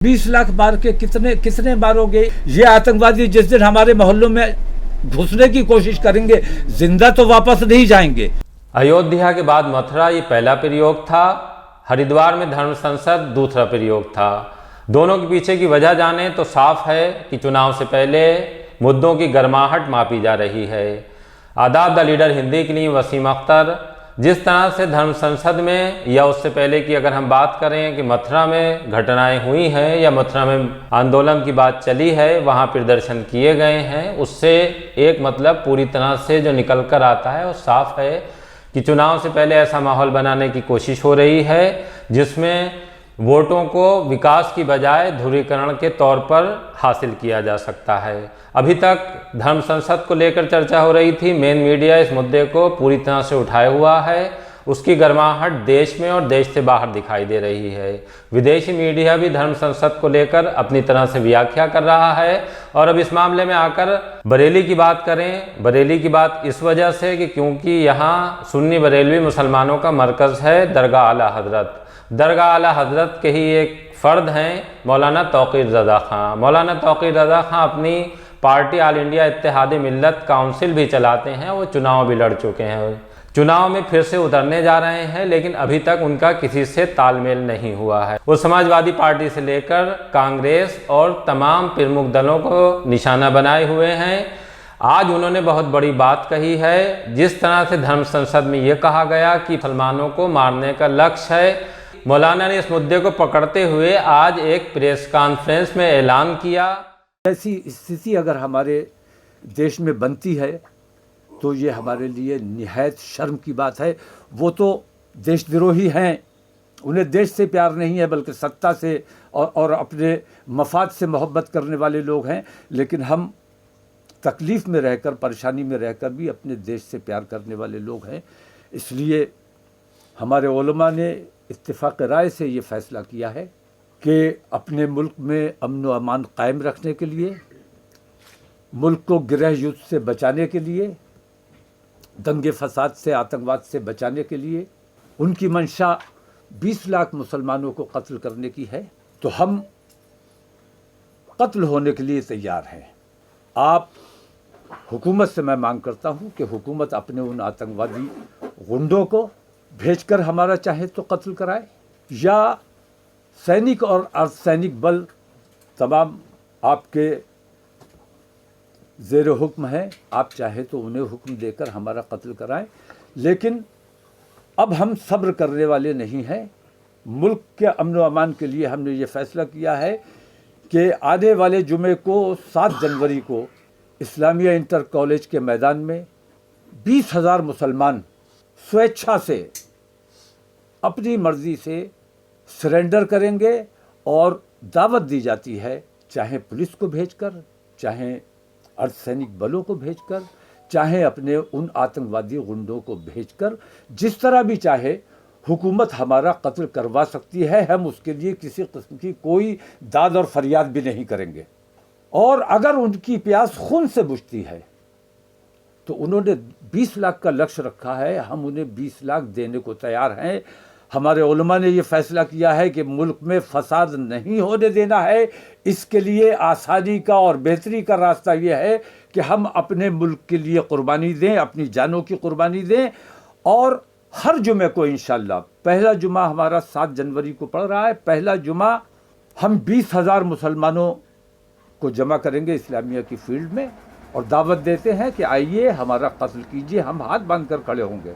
20 लाख मार के कितने मारोगे? ये आतंकवादी जिस दिन हमारे मोहल्लों में घुसने की कोशिश करेंगे, जिंदा तो वापस नहीं जाएंगे। अयोध्या के बाद मथुरा ये पहला प्रयोग था, हरिद्वार में धर्म संसद दूसरा प्रयोग था। दोनों के पीछे की वजह जाने तो साफ है कि चुनाव से पहले मुद्दों की गर्माहट मापी जा रही है। आदाब द लीडर हिंदी के लिए वसीम अख्तर। जिस तरह से धर्म संसद में या उससे पहले की अगर हम बात करें कि मथुरा में घटनाएं हुई हैं या मथुरा में आंदोलन की बात चली है, वहाँ प्रदर्शन किए गए हैं, उससे एक मतलब पूरी तरह से जो निकल कर आता है वो साफ है कि चुनाव से पहले ऐसा माहौल बनाने की कोशिश हो रही है जिसमें वोटों को विकास की बजाय ध्रुवीकरण के तौर पर हासिल किया जा सकता है। अभी तक धर्म संसद को लेकर चर्चा हो रही थी, मेन मीडिया इस मुद्दे को पूरी तरह से उठाए हुआ है। उसकी गर्माहट देश में और देश से बाहर दिखाई दे रही है। विदेशी मीडिया भी धर्म संसद को लेकर अपनी तरह से व्याख्या कर रहा है। और अब इस मामले में आकर बरेली की बात करें, बरेली की बात इस वजह से कि क्योंकि यहाँ सुन्नी बरेलवी मुसलमानों का मरकज़ है दरगाह आला हज़रत। दरगाह आला हज़रत के ही एक फ़र्द हैं मौलाना तौक़ीर रज़ा ख़ां। मौलाना तौक़ीर रज़ा ख़ां अपनी पार्टी ऑल इंडिया इत्तेहाद मिल्लत काउंसिल भी चलाते हैं, वो चुनाव भी लड़ चुके हैं, चुनाव में फिर से उतरने जा रहे हैं, लेकिन अभी तक उनका किसी से तालमेल नहीं हुआ है। वो समाजवादी पार्टी से लेकर कांग्रेस और तमाम प्रमुख दलों को निशाना बनाए हुए हैं। आज उन्होंने बहुत बड़ी बात कही है। जिस तरह से धर्म संसद में ये कहा गया कि मुसलमानों को मारने का लक्ष्य है, मौलाना ने इस मुद्दे को पकड़ते हुए आज एक प्रेस कॉन्फ्रेंस में ऐलान किया। ऐसी स्थिति अगर हमारे देश में बनती है तो ये हमारे लिए निहायत शर्म की बात है। वो तो देशद्रोही हैं, उन्हें देश से प्यार नहीं है बल्कि सत्ता से और अपने मफाद से मोहब्बत करने वाले लोग हैं। लेकिन हम तकलीफ़ में रहकर, परेशानी में रहकर भी अपने देश से प्यार करने वाले लोग हैं। इसलिए हमारे उलमा ने इत्तिफाक राय से ये फ़ैसला किया है कि अपने मुल्क में अमन व अमान कायम रखने के लिए, मुल्क को गिरह युद्ध से बचाने के लिए, दंगे फसाद से, आतंकवाद से बचाने के लिए, उनकी मंशा 20 लाख मुसलमानों को कत्ल करने की है, तो हम कत्ल होने के लिए तैयार हैं। आप हुकूमत से मैं मांग करता हूं कि हुकूमत अपने उन आतंकवादी गुंडों को भेजकर हमारा चाहे तो कत्ल कराए, या सैनिक और अर्धसैनिक बल तमाम आपके ज़ेर हुक्म हैं, आप चाहे तो उन्हें हुक्म देकर हमारा कत्ल कराएं। लेकिन अब हम सब्र करने वाले नहीं हैं। मुल्क के अमन व अमान के लिए हमने ये फ़ैसला किया है कि आने वाले जुमे को 7 जनवरी को इस्लामिया इंटर कॉलेज के मैदान में 20,000 मुसलमान स्वेच्छा से अपनी मर्ज़ी से सरेंडर करेंगे। और दावत दी जाती है, चाहे पुलिस को भेजकर, चाहे अर्धसैनिक बलों को भेजकर, चाहे अपने उन आतंकवादी गुंडों को भेजकर, जिस तरह भी चाहे हुकूमत हमारा कत्ल करवा सकती है। हम उसके लिए किसी किस्म की कोई दाद और फरियाद भी नहीं करेंगे। और अगर उनकी प्यास खून से बुझती है तो उन्होंने 20 लाख का लक्ष्य रखा है, हम उन्हें 20 लाख देने को तैयार हैं। हमारे उलमा ने ये फ़ैसला किया है कि मुल्क में फसाद नहीं होने देना है। इसके लिए आसानी का और बेहतरी का रास्ता ये है कि हम अपने मुल्क के लिए कुर्बानी दें, अपनी जानों की कुर्बानी दें। और हर जुमे को इंशाअल्लाह, पहला जुमा हमारा 7 जनवरी को पड़ रहा है, पहला जुमा हम 20,000 मुसलमानों को जमा करेंगे इस्लामिया की फील्ड में और दावत देते हैं कि आइए हमारा कत्ल कीजिए। हम हाथ बांध कर खड़े होंगे,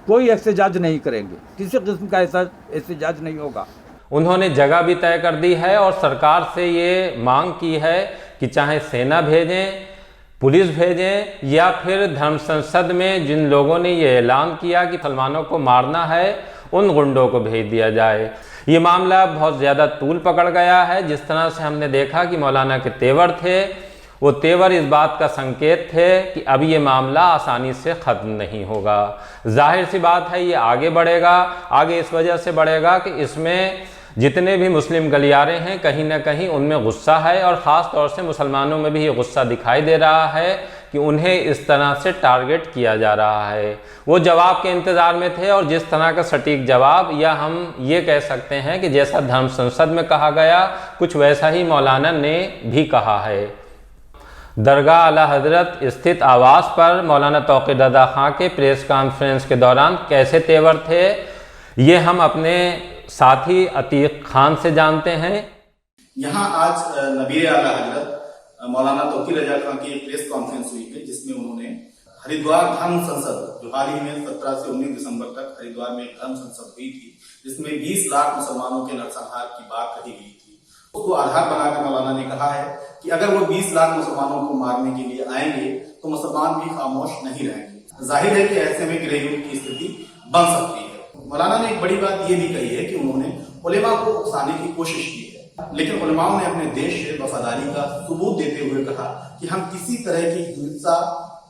कोई एहतजाज नहीं करेंगे, किसी किस्म का ऐसा एहतजाज नहीं होगा। उन्होंने जगह भी तय कर दी है और सरकार से ये मांग की है कि चाहे सेना भेजें, पुलिस भेजें, या फिर धर्म संसद में जिन लोगों ने ये ऐलान किया कि मुसलमानों को मारना है, उन गुंडों को भेज दिया जाए। ये मामला बहुत ज़्यादा तूल पकड़ गया है। जिस तरह से हमने देखा कि मौलाना के तेवर थे, वो तेवर इस बात का संकेत थे कि अब ये मामला आसानी से ख़त्म नहीं होगा। जाहिर सी बात है ये आगे बढ़ेगा। आगे इस वजह से बढ़ेगा कि इसमें जितने भी मुस्लिम गलियारे हैं कहीं ना कहीं उनमें गुस्सा है, और ख़ास तौर से मुसलमानों में भी ये गुस्सा दिखाई दे रहा है कि उन्हें इस तरह से टारगेट किया जा रहा है। वो जवाब के इंतज़ार में थे और जिस तरह का सटीक जवाब, या हम ये कह सकते हैं कि जैसा धर्म संसद में कहा गया, कुछ वैसा ही मौलाना ने भी कहा है। दरगाह आला हजरत स्थित आवास पर मौलाना तौक़ीर रज़ा खां के प्रेस कॉन्फ्रेंस के दौरान कैसे तेवर थे, ये हम अपने साथी अतीक खान से जानते हैं। यहाँ आज नबीर आला हजरत मौलाना तौक़ीर रज़ा खां की प्रेस कॉन्फ्रेंस हुई है, जिसमें उन्होंने हरिद्वार धर्म संसद, जो हाल ही में 17 से 19 दिसंबर तक हरिद्वार में एक धर्म संसद हुई थी, जिसमें 20 लाख मुसलमानों के नरसंहार की बात कही गई थी, उसको आधार बनाकर मौलाना ने कहा है कि अगर वो 20 लाख मुसलमानों को मारने के लिए आएंगे तो मुसलमान भी खामोश नहीं रहेंगे। जाहिर है कि ऐसे में गृह युद्ध की स्थिति बन सकती है। मौलाना ने एक बड़ी बात ये भी कही है कि उन्होंने उलेमा को उकसाने की कोशिश की है, लेकिन उलेमाओं ने अपने देश से वफादारी का सबूत देते हुए कहा कि हम किसी तरह की हिंसा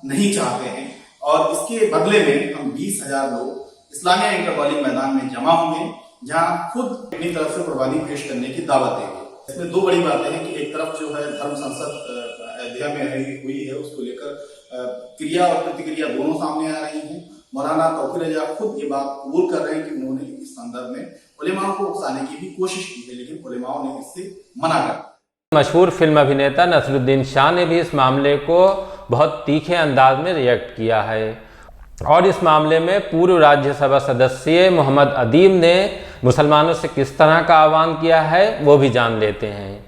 नहीं चाहते हैं और इसके बदले में हम 20,000 लोग इस्लामिया इंटर कॉलेज मैदान में जमा होंगे, जहां खुद अपनी तरफ से कुर्बानी पेश करने की दावत देंगे। इसमें दो बड़ी बातें हैं कि एक तरफ जो है धर्म संसद अयोध्या में हुई है, उसको लेकर क्रिया और प्रतिक्रिया दोनों सामने आ रही हैं। मौलाना तौक़ीर रज़ा खुद ये बात कबूल कर रहे हैं कि उन्होंने इस संदर्भ में उलेमाओं को उकसाने की भी कोशिश की है, लेकिन उलेमाओं ने इससे मना कर। मशहूर फिल्म अभिनेता नसरुद्दीन शाह ने भी इस मामले को बहुत तीखे अंदाज में रिएक्ट किया है और इस मामले में पूर्व राज्यसभा सदस्य मोहम्मद अदीब ने मुसलमानों से किस तरह का आह्वान किया है, वो भी जान लेते हैं।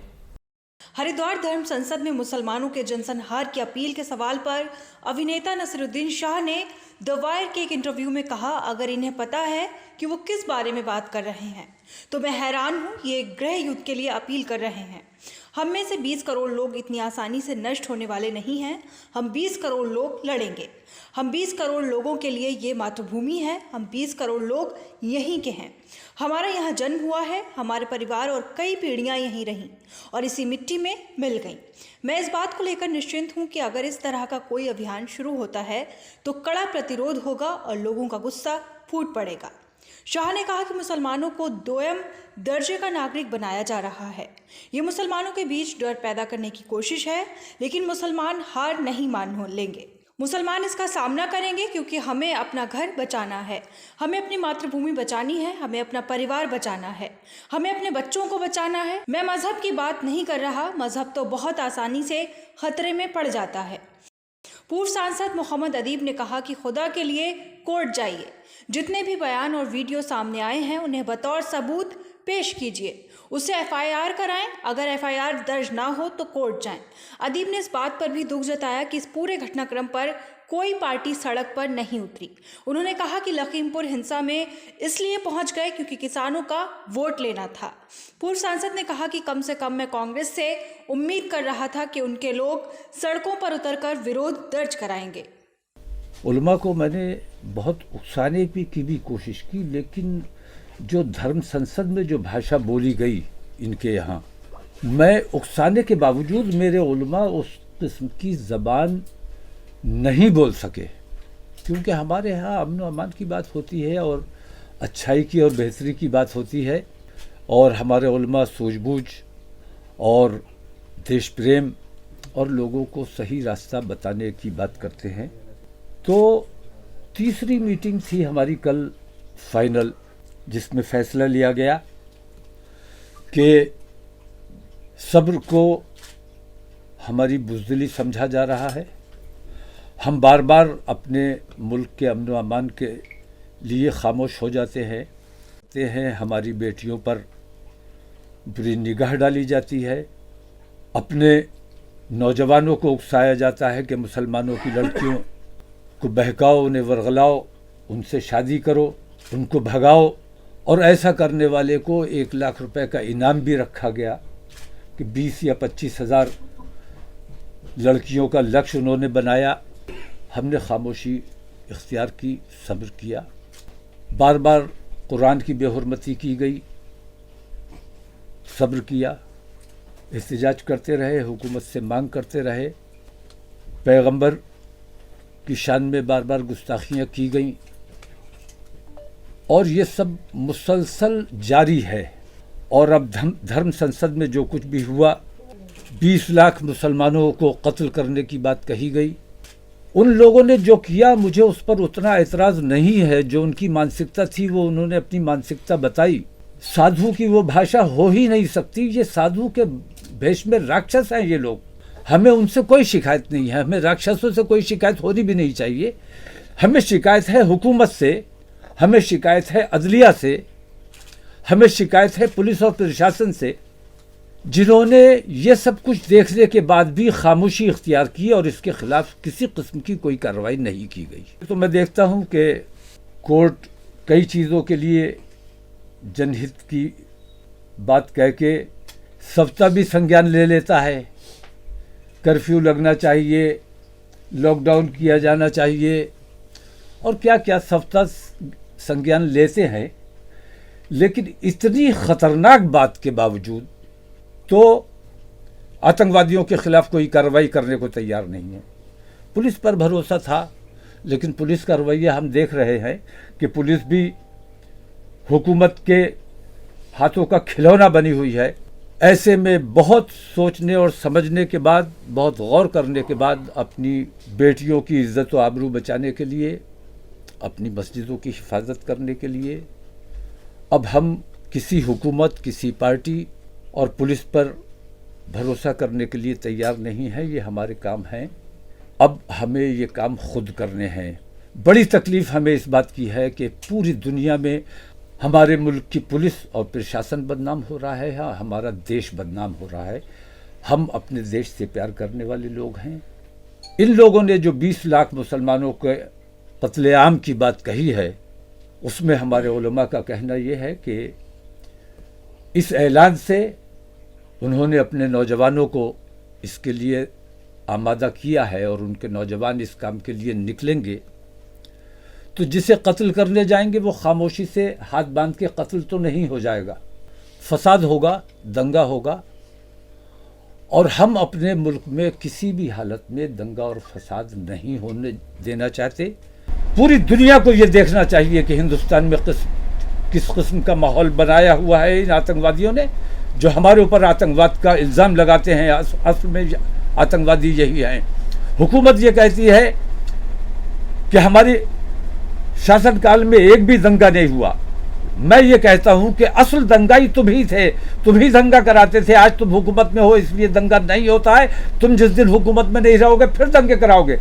हरिद्वार धर्म संसद में मुसलमानों के जनसंहार की अपील के सवाल पर अभिनेता नसरुद्दीन शाह ने द वायर के एक इंटरव्यू में कहा, अगर इन्हें पता है कि वो किस बारे में बात कर रहे हैं तो मैं हैरान हूँ। ये गृह युद्ध के लिए अपील कर रहे हैं। हम में से 20 करोड़ लोग इतनी आसानी से नष्ट होने वाले नहीं हैं। हम 20 करोड़ लोग लड़ेंगे। हम 20 करोड़ लोगों के लिए ये मातृभूमि है। हम 20 करोड़ लोग यहीं के हैं। हमारा यहाँ जन्म हुआ है, हमारे परिवार और कई पीढ़ियाँ यहीं रहीं और इसी मिट्टी में मिल गईं। मैं इस बात को लेकर निश्चिंत हूँ कि अगर इस तरह का कोई अभियान शुरू होता है तो कड़ा प्रतिरोध होगा और लोगों का गुस्सा फूट पड़ेगा। शाह ने कहा कि मुसलमानों को दोयम दर्जे का नागरिक बनाया जा रहा है। ये मुसलमानों के बीच डर पैदा करने की कोशिश है, लेकिन मुसलमान हार नहीं मान लेंगे। मुसलमान इसका सामना करेंगे क्योंकि हमें अपना घर बचाना है, हमें अपनी मातृभूमि बचानी है, हमें अपना परिवार बचाना है, हमें अपने बच्चों को बचाना है। मैं मजहब की बात नहीं कर रहा, मजहब तो बहुत आसानी से खतरे में पड़ जाता है। पूर्व सांसद मोहम्मद अदीब ने कहा कि खुदा के लिए कोर्ट जाइए, जितने भी बयान और वीडियो सामने आए हैं उन्हें बतौर सबूत पेश कीजिए, उससे एफआईआर कराएं, अगर एफआईआर दर्ज ना हो तो कोर्ट जाएं। अदीब ने इस बात पर भी दुख जताया कि इस पूरे घटनाक्रम पर कोई पार्टी सड़क पर नहीं उतरी। उन्होंने कहा कि लखीमपुर हिंसा में इसलिए पहुंच गए क्योंकि किसानों का वोट लेना था। पूर्व सांसद ने कहा कि कम से कम मैं कांग्रेस से उम्मीद कर रहा था कि उनके लोग सड़कों पर उतरकर विरोध दर्ज कराएंगे। उलमा को मैंने बहुत उकसाने की भी कोशिश की, लेकिन जो धर्म संसद में जो भाषा बोली गई इनके यहाँ, मैं उकसाने के बावजूद मेरे उलमा उस किस्म की ज़बान नहीं बोल सके, क्योंकि हमारे यहाँ अमन व अमान की बात होती है और अच्छाई की और बेहतरी की बात होती है, और हमारे उलमा सूझबूझ और देश प्रेम और लोगों को सही रास्ता बताने की बात करते हैं। तो तीसरी मीटिंग थी हमारी कल फाइनल, जिसमें फैसला लिया गया कि सब्र को हमारी बुज़दिली समझा जा रहा है। हम बार बार अपने मुल्क के अमन व अमान के लिए खामोश हो जाते हैं। हमारी बेटियों पर बुरी निगाह डाली जाती है, अपने नौजवानों को उकसाया जाता है कि मुसलमानों की लड़कियों को बहकाओ, उन्हें वरगलाओ, उनसे शादी करो, उनको भगाओ, और ऐसा करने वाले को 1 लाख रुपए का इनाम भी रखा गया कि 20 या 25 हज़ार लड़कियों का लक्ष्य उन्होंने बनाया। हमने खामोशी इख्तियार की, सब्र किया। बार बार कुरान की बेहुरमती की गई, सब्र किया, एहतिजाज करते रहे, हुकूमत से मांग करते रहे। पैगंबर की शान में बार बार गुस्ताखियाँ की गईं और ये सब मुसलसल जारी है। और अब धर्म संसद में जो कुछ भी हुआ, 20 लाख मुसलमानों को कत्ल करने की बात कही गई, उन लोगों ने जो किया मुझे उस पर उतना एतराज़ नहीं है। जो उनकी मानसिकता थी वो उन्होंने अपनी मानसिकता बताई। साधु की वो भाषा हो ही नहीं सकती। ये साधु के भेष में राक्षस हैं ये लोग। हमें उनसे कोई शिकायत नहीं है, हमें राक्षसों से कोई शिकायत होनी भी नहीं चाहिए। हमें शिकायत है हुकूमत से, हमें शिकायत है अदलिया से, हमें शिकायत है पुलिस और प्रशासन से, जिन्होंने ये सब कुछ देखने के बाद भी खामोशी इख्तियार की और इसके खिलाफ किसी किस्म की कोई कार्रवाई नहीं की गई। तो मैं देखता हूँ कि कोर्ट कई चीज़ों के लिए जनहित की बात कह के सबका भी संज्ञान ले लेता है। कर्फ्यू लगना चाहिए, लॉकडाउन किया जाना चाहिए और क्या क्या सबका संज्ञान लेते हैं, लेकिन इतनी ख़तरनाक बात के बावजूद तो आतंकवादियों के खिलाफ कोई कार्रवाई करने को तैयार नहीं है। पुलिस पर भरोसा था, लेकिन पुलिस का रवैया हम देख रहे हैं कि पुलिस भी हुकूमत के हाथों का खिलौना बनी हुई है। ऐसे में बहुत सोचने और समझने के बाद, बहुत गौर करने के बाद अपनी बेटियों की इज्जत व आबरू बचाने के लिए, अपनी मस्जिदों की हिफाजत करने के लिए अब हम किसी हुकूमत, किसी पार्टी और पुलिस पर भरोसा करने के लिए तैयार नहीं है। ये हमारे काम हैं, अब हमें ये काम खुद करने हैं। बड़ी तकलीफ़ हमें इस बात की है कि पूरी दुनिया में हमारे मुल्क की पुलिस और प्रशासन बदनाम हो रहा है, हमारा देश बदनाम हो रहा है। हम अपने देश से प्यार करने वाले लोग हैं। इन लोगों ने जो 20 लाख मुसलमानों के कत्लेआम की बात कही है, उसमें हमारे उलमा का कहना यह है कि इस ऐलान से उन्होंने अपने नौजवानों को इसके लिए आमादा किया है और उनके नौजवान इस काम के लिए निकलेंगे। तो जिसे कत्ल करने जाएंगे वो खामोशी से हाथ बांध के कत्ल तो नहीं हो जाएगा, फसाद होगा, दंगा होगा। और हम अपने मुल्क में किसी भी हालत में दंगा और फसाद नहीं होने देना चाहते। पूरी दुनिया को ये देखना चाहिए कि हिंदुस्तान में किस किस्म का माहौल बनाया हुआ है इन आतंकवादियों ने, जो हमारे ऊपर आतंकवाद का इल्ज़ाम लगाते हैं। असल में आतंकवादी यही हैं। हुकूमत ये कहती है कि हमारी शासनकाल में एक भी दंगा नहीं हुआ। मैं ये कहता हूं कि असल दंगाई तुम ही थे, तुम ही दंगा कराते थे। आज तुम हुकूमत में हो इसलिए दंगा नहीं होता है। तुम जिस दिन हुकूमत में नहीं रहोगे फिर दंगे कराओगे।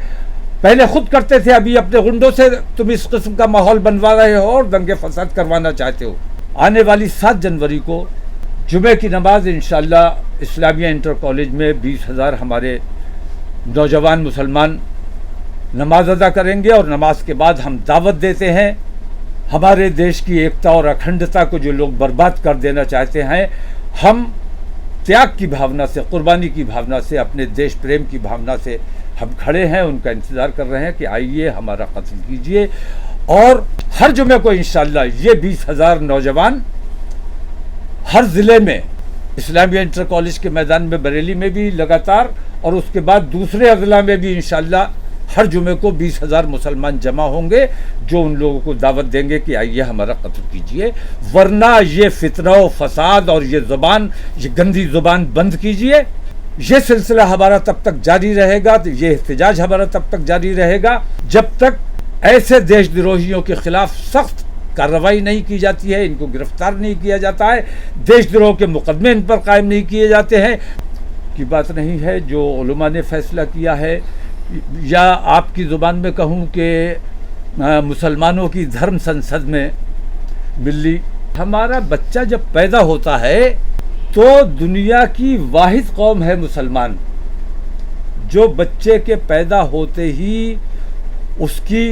पहले खुद करते थे, अभी अपने गुंडों से तुम इस किस्म का माहौल बनवा रहे हो और दंगे फसाद करवाना चाहते हो। आने वाली 7 जनवरी को जुमे की नमाज इंशाअल्लाह इस्लामिया इंटर कॉलेज में 20,000 हमारे नौजवान मुसलमान नमाज अदा करेंगे और नमाज के बाद हम दावत देते हैं हमारे देश की एकता और अखंडता को जो लोग बर्बाद कर देना चाहते हैं। हम त्याग की भावना से, कुर्बानी की भावना से, अपने देश प्रेम की भावना से हम खड़े हैं, उनका इंतज़ार कर रहे हैं कि आइए हमारा कत्ल कीजिए। और हर जुमे को इंशाअल्लाह ये 20,000 नौजवान हर ज़िले में, इस्लामिया इंटर कॉलेज के मैदान में बरेली में भी लगातार, और उसके बाद दूसरे अजला में भी इंशाअल्लाह हर जुमे को 20,000 मुसलमान जमा होंगे, जो उन लोगों को दावत देंगे कि आइए हमारा कत्ल कीजिए। वरना ये फितना व फसाद और ये ज़ुबान, ये गंदी ज़ुबान बंद कीजिए। ये सिलसिला हमारा तब तक जारी रहेगा, ये एहतजाज हमारा तब तक जारी रहेगा जब तक ऐसे देशद्रोहियों के खिलाफ सख्त कार्रवाई नहीं की जाती है, इनको गिरफ्तार नहीं किया जाता है, देशद्रोह के मुकदमे इन पर कायम नहीं किए जाते हैं। की बात नहीं है जो उलमा ने फैसला किया है, या आपकी ज़ुबान में कहूँ कि मुसलमानों की धर्म संसद में मिली। हमारा बच्चा जब पैदा होता है तो दुनिया की वाहिद कौम है मुसलमान, जो बच्चे के पैदा होते ही उसकी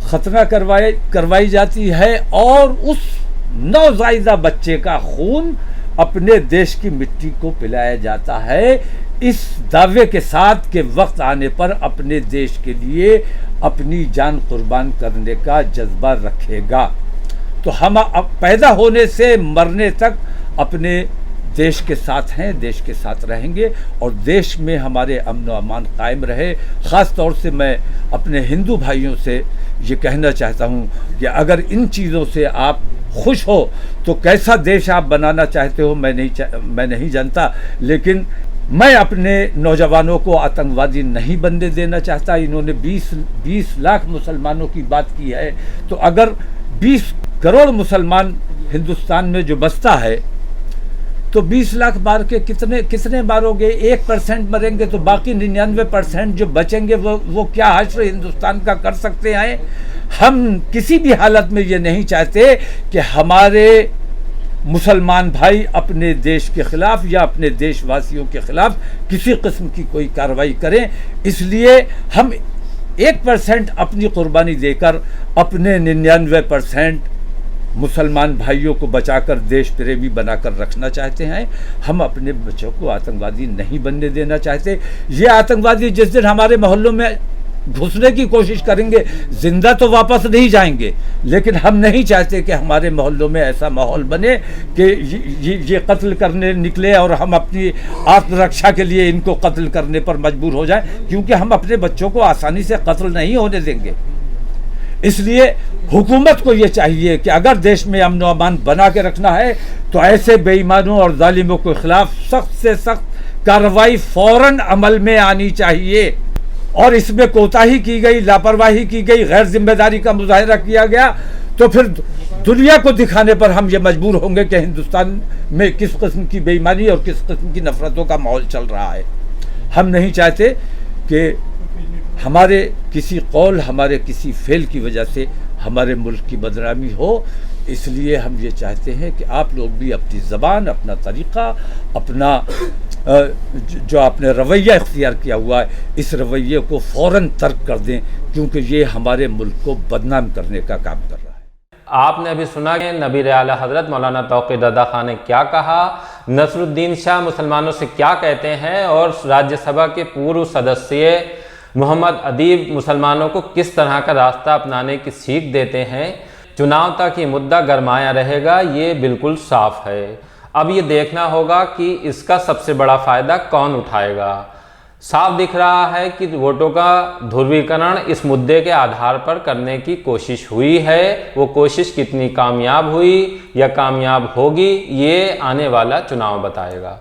खतना करवाई जाती है और उस नौज़ायदा बच्चे का खून अपने देश की मिट्टी को पिलाया जाता है, इस दावे के साथ कि वक्त आने पर अपने देश के लिए अपनी जान कुर्बान करने का जज्बा रखेगा। तो हम अब पैदा होने से मरने तक अपने देश के साथ हैं, देश के साथ रहेंगे और देश में हमारे अमन व अमान कायम रहे। ख़ास तौर से मैं अपने हिंदू भाइयों से ये कहना चाहता हूँ कि अगर इन चीज़ों से आप खुश हो तो कैसा देश आप बनाना चाहते हो मैं नहीं जानता, लेकिन मैं अपने नौजवानों को आतंकवादी नहीं बनने देना चाहता। इन्होंने 20 लाख मुसलमानों की बात की है, तो अगर 20 करोड़ मुसलमान हिंदुस्तान में जो बसता है तो 20 लाख मार के कितने मारोगे? 1% मरेंगे तो बाकी 99% जो बचेंगे वो क्या हश्र हिंदुस्तान का कर सकते हैं? हम किसी भी हालत में ये नहीं चाहते कि हमारे मुसलमान भाई अपने देश के खिलाफ या अपने देशवासियों के खिलाफ किसी किस्म की कोई कार्रवाई करें। इसलिए हम 1% अपनी कुर्बानी देकर अपने 99% मुसलमान भाइयों को बचाकर देश प्रेमी बनाकर रखना चाहते हैं। हम अपने बच्चों को आतंकवादी नहीं बनने देना चाहते। ये आतंकवादी जिस दिन हमारे मोहल्लों में घुसने की कोशिश करेंगे, जिंदा तो वापस नहीं जाएंगे, लेकिन हम नहीं चाहते कि हमारे मोहल्लों में ऐसा माहौल बने कि ये कत्ल करने निकले और हम अपनी आत्मरक्षा के लिए इनको कत्ल करने पर मजबूर हो जाएं, क्योंकि हम अपने बच्चों को आसानी से कत्ल नहीं होने देंगे। इसलिए हुकूमत को ये चाहिए कि अगर देश में अमन व अमान बना के रखना है तो ऐसे बेईमानों और जालिमों के खिलाफ सख्त से सख्त कार्रवाई फौरन अमल में आनी चाहिए। और इसमें कोताही की गई, लापरवाही की गई, गैर जिम्मेदारी का मुजाहिरा किया गया तो फिर दुनिया को दिखाने पर हम ये मजबूर होंगे कि हिंदुस्तान में किस किस्म की बेईमानी और किस किस्म की नफरतों का माहौल चल रहा है। हम नहीं चाहते कि हमारे किसी कौल, हमारे किसी फेल की वजह से हमारे मुल्क की बदनामी हो। इसलिए हम ये चाहते हैं कि आप लोग भी अपनी ज़बान, अपना तरीक़ा, अपना जो आपने रवैया इख्तियार किया हुआ है, इस रवैये को फ़ौरन तर्क कर दें, क्योंकि ये हमारे मुल्क को बदनाम करने का काम कर रहा है। आपने अभी सुना कि नबीर आला हज़रत मौलाना तौक़ीर रज़ा खान ने क्या कहा, नसरुद्दीन शाह मुसलमानों से क्या कहते हैं, और राज्यसभा के पूर्व सदस्य मोहम्मद अदीब मुसलमानों को किस तरह का रास्ता अपनाने की सीख देते हैं। चुनाव तक ये मुद्दा गरमाया रहेगा, ये बिल्कुल साफ है। अब ये देखना होगा कि इसका सबसे बड़ा फ़ायदा कौन उठाएगा। साफ दिख रहा है कि वोटों का ध्रुवीकरण इस मुद्दे के आधार पर करने की कोशिश हुई है। वो कोशिश कितनी कामयाब हुई या कामयाब होगी, ये आने वाला चुनाव बताएगा।